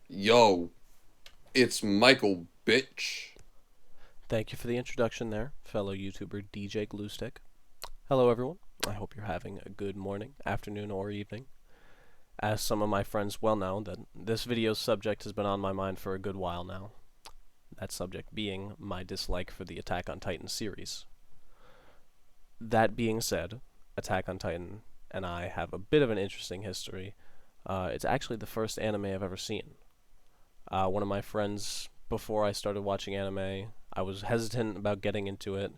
Yo, it's Michael, bitch. Thank you for the introduction there, fellow YouTuber DJ Gluestick. Hello, everyone. I hope you're having a good morning, afternoon, or evening. As some of my friends well know, that this video's subject has been on my mind for a good while now. That subject being my dislike for the Attack on Titan series. That being said, Attack on Titan and I have a bit of an interesting history. It's actually the first anime I've ever seen. One of my friends, before I started watching anime, I was hesitant about getting into it.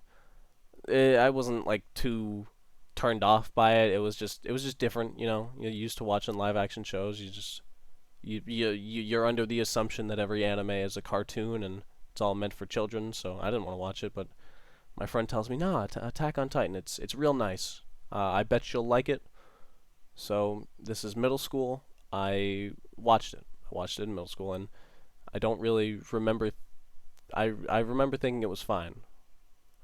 I wasn't like too turned off by it. It was just different, you know. You're used to watching live action shows. You're under the assumption that every anime is a cartoon and it's all meant for children. So I didn't want to watch it, but my friend tells me, "Nah, Attack on Titan. It's real nice. I bet you'll like it." So this is middle school. I watched it. I watched it in middle school, and I don't really remember. I remember thinking it was fine.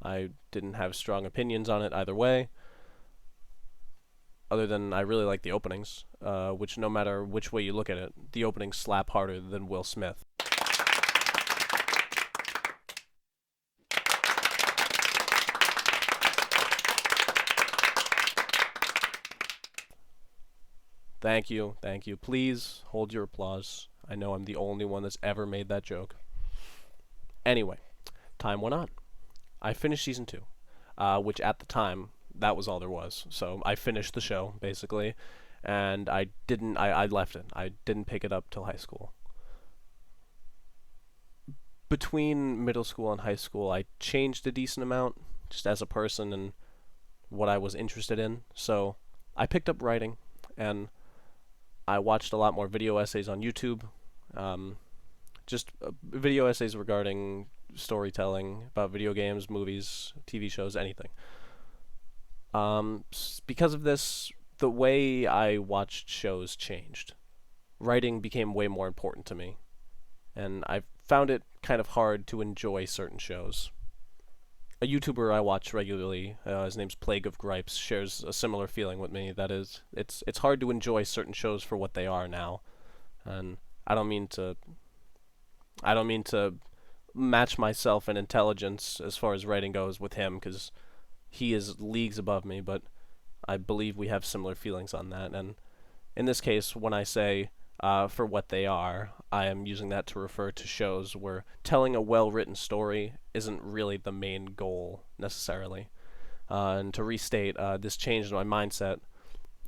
I didn't have strong opinions on it either way, other than I really like the openings, which no matter which way you look at it, the openings slap harder than Will Smith. Thank you, thank you. Please hold your applause. I know I'm the only one that's ever made that joke. Anyway, time went on. I finished season 2, which at the time, that was all there was. So I finished the show, basically, and I left it. I didn't pick it up till high school. Between middle school and high school, I changed a decent amount, just as a person and what I was interested in. So I picked up writing, and I watched a lot more video essays on YouTube. Um, just video essays regarding storytelling about video games, movies, TV shows, anything. Because of this, the way I watched shows changed. Writing became way more important to me, and I found it kind of hard to enjoy certain shows. A YouTuber I watch regularly, his name's Plague of Gripes, shares a similar feeling with me. That is, it's hard to enjoy certain shows for what they are now, and I don't mean to I don't mean to match myself in intelligence as far as writing goes with him, because he is leagues above me, but I believe we have similar feelings on that. And in this case, when I say for what they are, I am using that to refer to shows where telling a well-written story isn't really the main goal necessarily. And to restate, this change in my mindset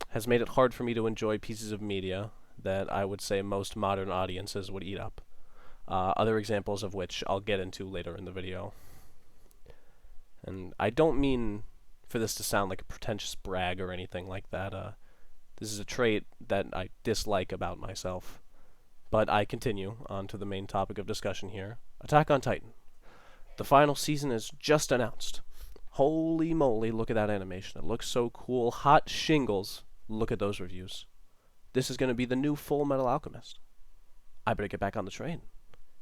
has made it hard for me to enjoy pieces of media that I would say most modern audiences would eat up. Other examples of which I'll get into later in the video. And I don't mean for this to sound like a pretentious brag or anything like that. This is a trait that I dislike about myself. But I continue on to the main topic of discussion here. Attack on Titan. The final season is just announced. Holy moly, look at that animation. It looks so cool. Hot shingles. Look at those reviews. This is going to be the new Full Metal Alchemist. I better get back on the train.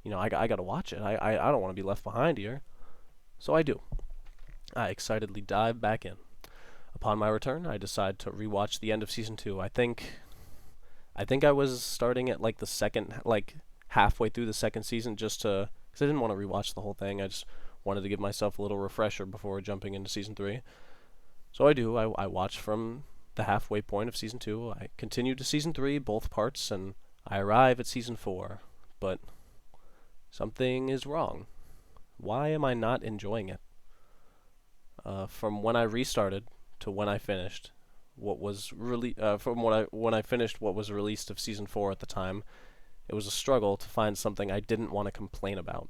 You know, I got to watch it. I don't want to be left behind here. So I do. I excitedly dive back in. Upon my return, I decide to rewatch the end of season 2. I think I was starting at like the second, like halfway through the second season, just to, because I didn't want to rewatch the whole thing. I just wanted to give myself a little refresher before jumping into season 3. So I do. I watch from the halfway point of season 2. I continue to season 3, both parts, and I arrive at season 4. But something is wrong. Why am I not enjoying it? From when I restarted to when I finished, from when I finished what was released of season 4 at the time, it was a struggle to find something I didn't want to complain about.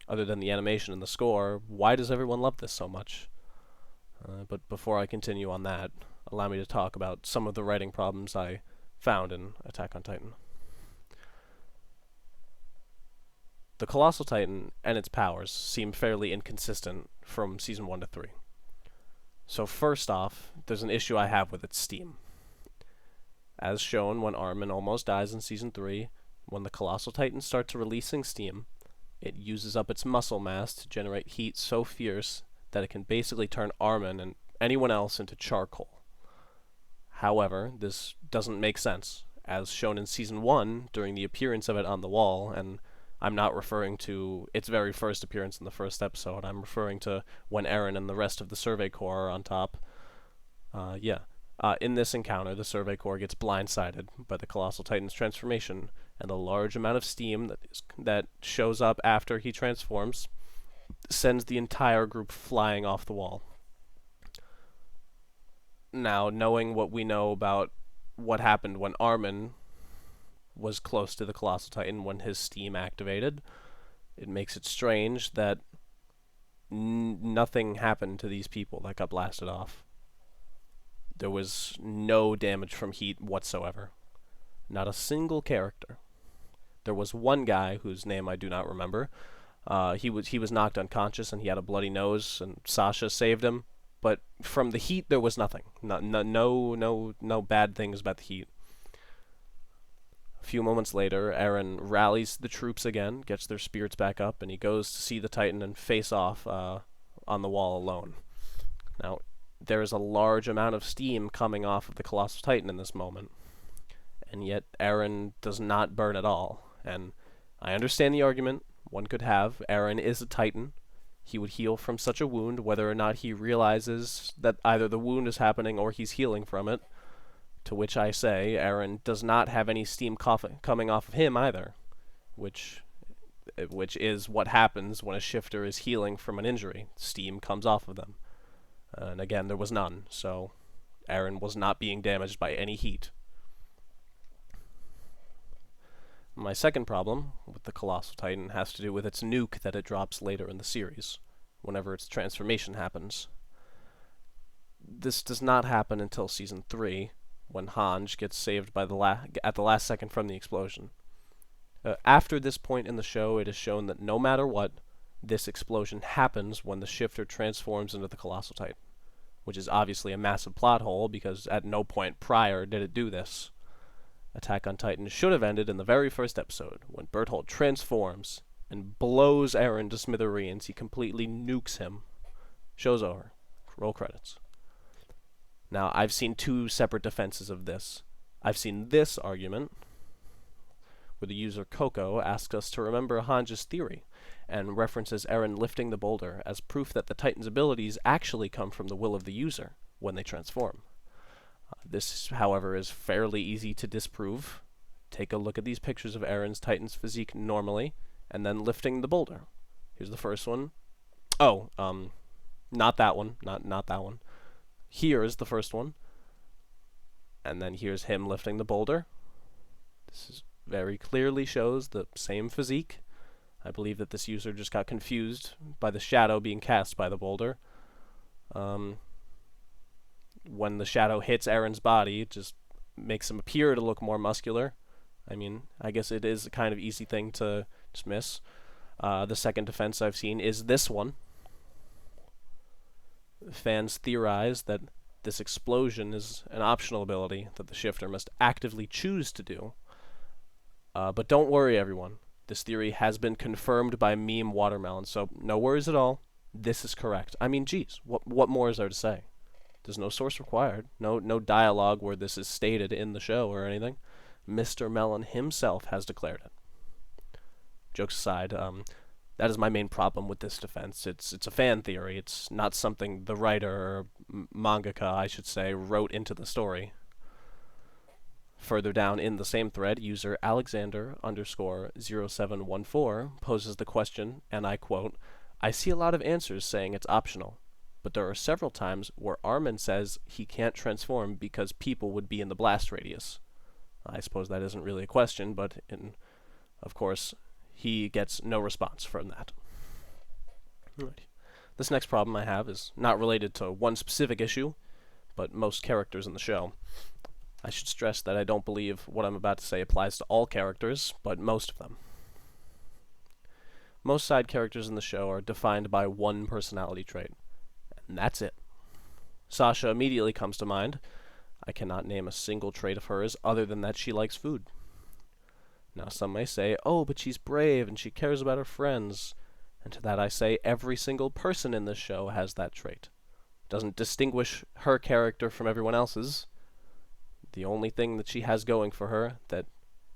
Other than the animation and the score, why does everyone love this so much? But before I continue on that, allow me to talk about some of the writing problems I found in Attack on Titan. The Colossal Titan and its powers seem fairly inconsistent from season 1 to 3. So first off, there's an issue I have with its steam. As shown when Armin almost dies in season 3, when the Colossal Titan starts releasing steam, it uses up its muscle mass to generate heat so fierce that it can basically turn Armin and anyone else into charcoal. However, this doesn't make sense, as shown in Season 1 during the appearance of it on the wall, and I'm not referring to its very first appearance in the first episode. I'm referring to when Eren and the rest of the Survey Corps are on top. In this encounter, the Survey Corps gets blindsided by the Colossal Titan's transformation, and the large amount of steam that shows up after he transforms sends the entire group flying off the wall. Now, knowing what we know about what happened when Armin was close to the Colossal Titan when his steam activated, it makes it strange that nothing happened to these people that got blasted off. There was no damage from heat whatsoever. Not a single character. There was one guy whose name I do not remember. He was knocked unconscious and he had a bloody nose, and Sasha saved him. But from the heat, there was nothing. No bad things about the heat. A few moments later, Eren rallies the troops again, gets their spirits back up, and he goes to see the Titan and face off on the wall alone. Now, there is a large amount of steam coming off of the Colossal Titan in this moment, and yet Eren does not burn at all. And I understand the argument one could have. Eren is a Titan. He would heal from such a wound, whether or not he realizes that either the wound is happening or he's healing from it. To which I say, Eren does not have any steam coming off of him either, which is what happens when a shifter is healing from an injury. Steam comes off of them. And again, there was none, so Eren was not being damaged by any heat. My second problem with the Colossal Titan has to do with its nuke that it drops later in the series, whenever its transformation happens. This does not happen until Season 3, when Hange gets saved by at the last second from the explosion. After this point in the show, it is shown that no matter what, this explosion happens when the shifter transforms into the Colossal Titan, which is obviously a massive plot hole, because at no point prior did it do this. Attack on Titan should have ended in the very first episode, when Bertholdt transforms and blows Eren to smithereens. He completely nukes him. Show's over. Roll credits. Now, I've seen two separate defenses of this. I've seen this argument, where the user Coco asks us to remember Hange's theory, and references Eren lifting the boulder as proof that the Titan's abilities actually come from the will of the user when they transform. This, however, is fairly easy to disprove. Take a look at these pictures of Eren's Titan's physique normally, and then lifting the boulder. Here's the first one. Oh, not that one. Not that one. Here's the first one. And then here's him lifting the boulder. This is very clearly shows the same physique. I believe that this user just got confused by the shadow being cast by the boulder. When the shadow hits Eren's body, it just makes him appear to look more muscular. I mean, I guess it is a kind of easy thing to dismiss. The second defense I've seen is this one. Fans theorize that this explosion is an optional ability that the shifter must actively choose to do. But don't worry, everyone. This theory has been confirmed by Meme Watermelon, so no worries at all. This is correct. I mean, geez, what more is there to say? There's no source required. No dialogue where this is stated in the show or anything. Mr. Melon himself has declared it. Jokes aside, that is my main problem with this defense. It's a fan theory. It's not something the writer, or mangaka, I should say, wrote into the story. Further down in the same thread, user Alexander_0714 poses the question, and I quote, "I see a lot of answers saying it's optional, but there are several times where Armin says he can't transform because people would be in the blast radius." I suppose that isn't really a question, but of course, he gets no response from that. Alright. This next problem I have is not related to one specific issue, but most characters in the show. I should stress that I don't believe what I'm about to say applies to all characters, but most of them. Most side characters in the show are defined by one personality trait, and that's it. Sasha immediately comes to mind. I cannot name a single trait of hers other than that she likes food. Now some may say, oh, but she's brave and she cares about her friends. And to that I say, every single person in this show has that trait. Doesn't distinguish her character from everyone else's. The only thing that she has going for her that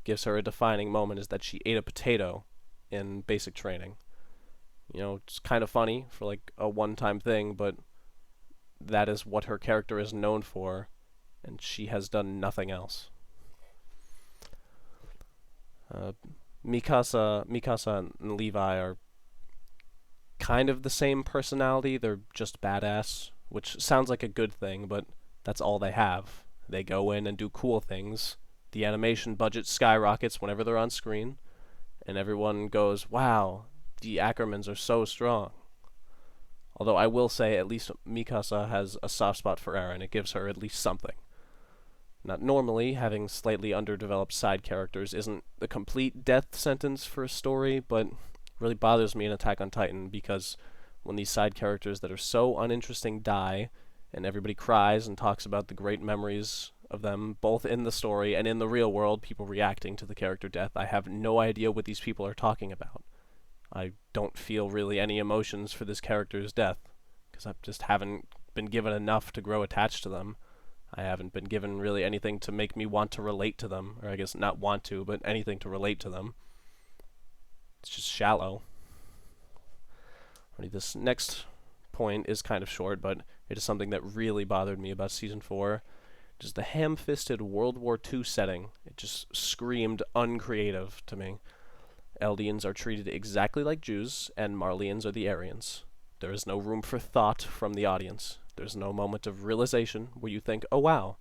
gives her a defining moment is that she ate a potato in basic training. You know, it's kind of funny for like a one-time thing, but that is what her character is known for, and she has done nothing else. Uh, Mikasa and Levi are kind of the same personality. They're just badass, which sounds like a good thing, but that's all they have. They go in and do cool things. The animation budget skyrockets whenever they're on screen, and everyone goes, "Wow, the Ackermans are so strong." Although I will say, at least Mikasa has a soft spot for Eren. It gives her at least something. Not normally, having slightly underdeveloped side characters isn't a complete death sentence for a story, but really bothers me in Attack on Titan because when these side characters that are so uninteresting die, and everybody cries and talks about the great memories of them, both in the story and in the real world, people reacting to the character death, I have no idea what these people are talking about. I don't feel really any emotions for this character's death, because I just haven't been given enough to grow attached to them. I haven't been given really anything to make me want to relate to them, or I guess not want to, but anything to relate to them. It's just shallow. This next point is kind of short, but it is something that really bothered me about Season 4. Just the ham-fisted World War II setting. It just screamed uncreative to me. Eldians are treated exactly like Jews, and Marleyans are the Aryans. There is no room for thought from the audience. There's no moment of realization where you think, oh wow,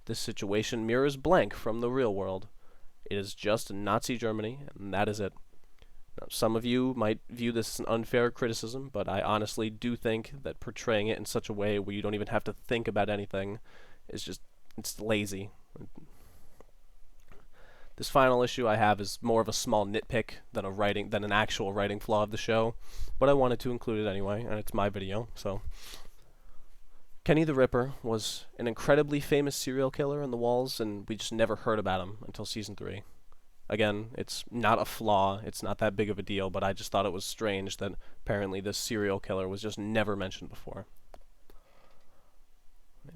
this situation mirrors blank from the real world. It is just Nazi Germany, and that is it. Now, some of you might view this as an unfair criticism, but I honestly do think that portraying it in such a way where you don't even have to think about anything is just, it's lazy. This final issue I have is more of a small nitpick than an actual writing flaw of the show, but I wanted to include it anyway, and it's my video, so. Kenny the Ripper was an incredibly famous serial killer in the walls, and we just never heard about him until Season 3. Again, it's not a flaw, it's not that big of a deal, but I just thought it was strange that apparently this serial killer was just never mentioned before.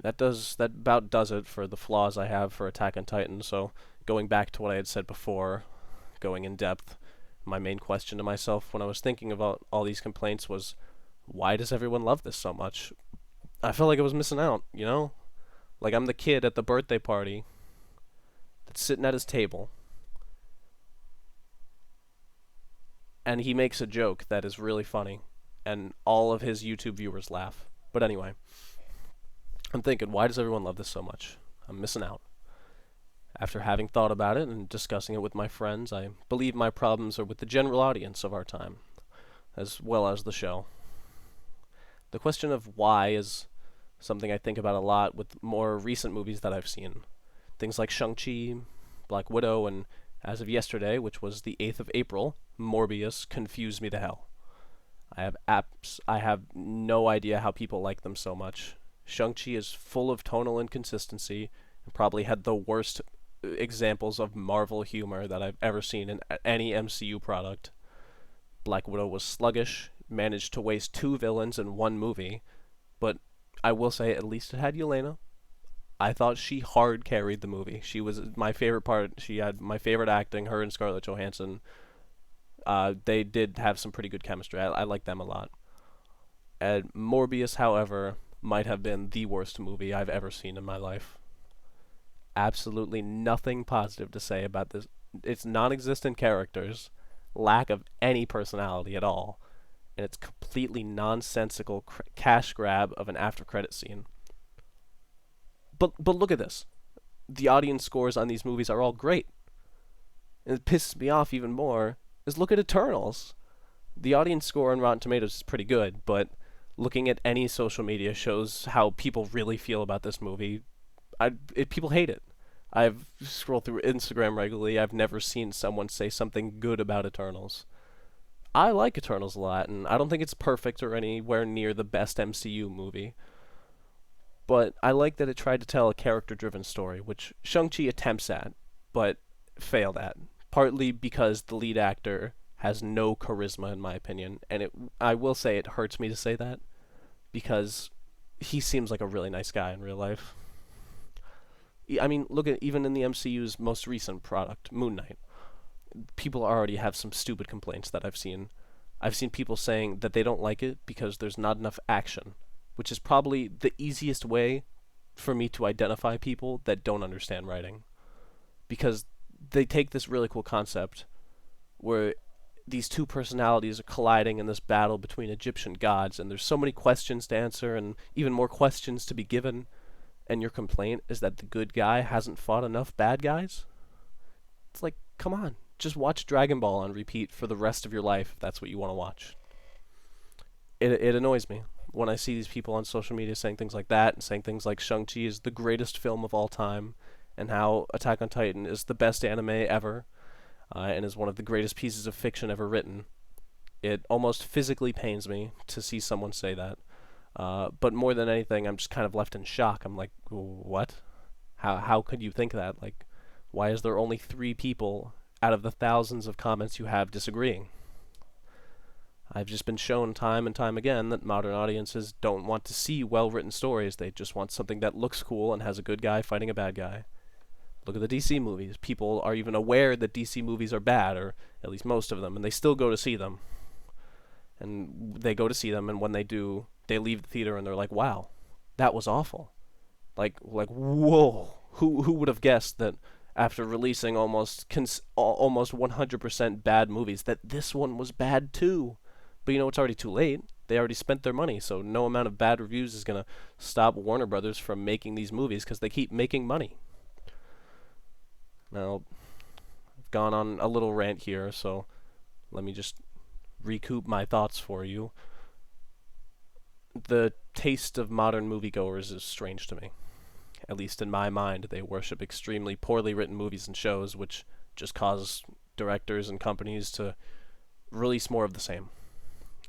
That about does it for the flaws I have for Attack on Titan, so going back to what I had said before, going in depth, my main question to myself when I was thinking about all these complaints was, why does everyone love this so much? I felt like I was missing out, you know? Like I'm the kid at the birthday party that's sitting at his table, and he makes a joke that is really funny, and all of his YouTube viewers laugh. But anyway, I'm thinking, why does everyone love this so much? I'm missing out. After having thought about it and discussing it with my friends, I believe my problems are with the general audience of our time, as well as the show. The question of why is something I think about a lot with more recent movies that I've seen. Things like Shang-Chi, Black Widow, and as of yesterday, which was the 8th of April, Morbius confused me to hell. I have no idea how people like them so much. Shang-Chi is full of tonal inconsistency and probably had the worst examples of Marvel humor that I've ever seen in any MCU product. Black Widow was sluggish, managed to waste 2 villains in 1 movie, but I will say at least it had Yelena. I thought she hard carried the movie. She was my favorite part. She had my favorite acting, her and Scarlett Johansson. They did have some pretty good chemistry. I like them a lot. And Morbius, however, might have been the worst movie I've ever seen in my life. Absolutely nothing positive to say about this. Its non-existent characters, lack of any personality at all, and its completely nonsensical cash grab of an after-credit scene. But look at this. The audience scores on these movies are all great. And it pisses me off even more is look at Eternals. The audience score on Rotten Tomatoes is pretty good, but looking at any social media shows how people really feel about this movie. People hate it. I've scrolled through Instagram regularly. I've never seen someone say something good about Eternals. I like Eternals a lot, and I don't think it's perfect or anywhere near the best MCU movie. But I like that it tried to tell a character-driven story, which Shang-Chi attempts at, but failed at. Partly because the lead actor has no charisma, in my opinion, and I will say it hurts me to say that, because he seems like a really nice guy in real life. I mean, look at even in the MCU's most recent product, Moon Knight. People already have some stupid complaints that I've seen. I've seen people saying that they don't like it because there's not enough action, which is probably the easiest way for me to identify people that don't understand writing. Because they take this really cool concept where these two personalities are colliding in this battle between Egyptian gods, and there's so many questions to answer and even more questions to be given, and your complaint is that the good guy hasn't fought enough bad guys? It's like, come on. Just watch Dragon Ball on repeat for the rest of your life if that's what you want to watch. It annoys me when I see these people on social media saying things like that and saying things like Shang-Chi is the greatest film of all time and how Attack on Titan is the best anime ever and is one of the greatest pieces of fiction ever written. It almost physically pains me to see someone say that. But more than anything, I'm just kind of left in shock. I'm like, what? How could you think that? Like, why is there only 3 people out of the thousands of comments you have disagreeing? I've just been shown time and time again that modern audiences don't want to see well-written stories. They just want something that looks cool and has a good guy fighting a bad guy. Look at the DC movies. People are even aware that DC movies are bad, or at least most of them, and they still go to see them. And they go to see them, and when they do, they leave the theater and they're like, wow, that was awful. Like whoa, who would have guessed that after releasing almost 100% bad movies, that this one was bad too? But you know, it's already too late. They already spent their money, so no amount of bad reviews is going to stop Warner Brothers from making these movies because they keep making money. Now, I've gone on a little rant here, so let me just recoup my thoughts for you. The taste of modern moviegoers is strange to me. At least in my mind, they worship extremely poorly written movies and shows, which just cause directors and companies to release more of the same.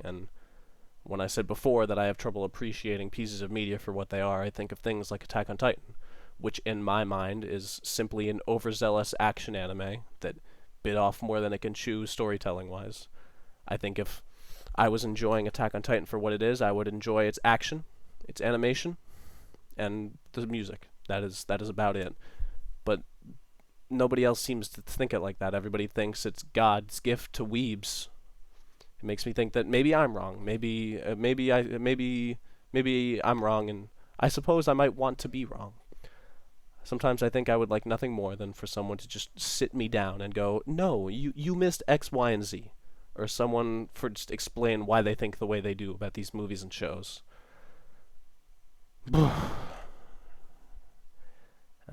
And when I said before that I have trouble appreciating pieces of media for what they are, I think of things like Attack on Titan, which in my mind is simply an overzealous action anime that bit off more than it can chew storytelling-wise. I think if I was enjoying Attack on Titan for what it is, I would enjoy its action, its animation, and the music. That is about it. But nobody else seems to think it like that. Everybody thinks it's God's gift to weebs. It makes me think that maybe I'm wrong. Maybe I'm wrong, and I suppose I might want to be wrong. Sometimes I think I would like nothing more than for someone to just sit me down and go, no, you missed X, Y, and Z. Or someone for just explain why they think the way they do about these movies and shows. And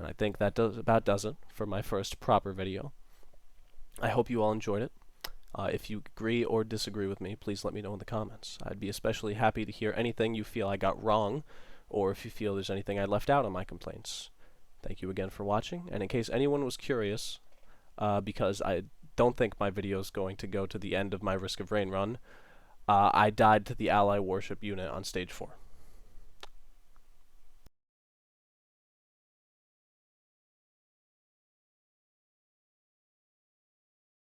I think that about does it for my first proper video. I hope you all enjoyed it. If you agree or disagree with me, please let me know in the comments. I'd be especially happy to hear anything you feel I got wrong, or if you feel there's anything I left out on my complaints. Thank you again for watching, and in case anyone was curious, because I don't think my video is going to go to the end of my Risk of Rain run, I died to the ally warship unit on stage 4.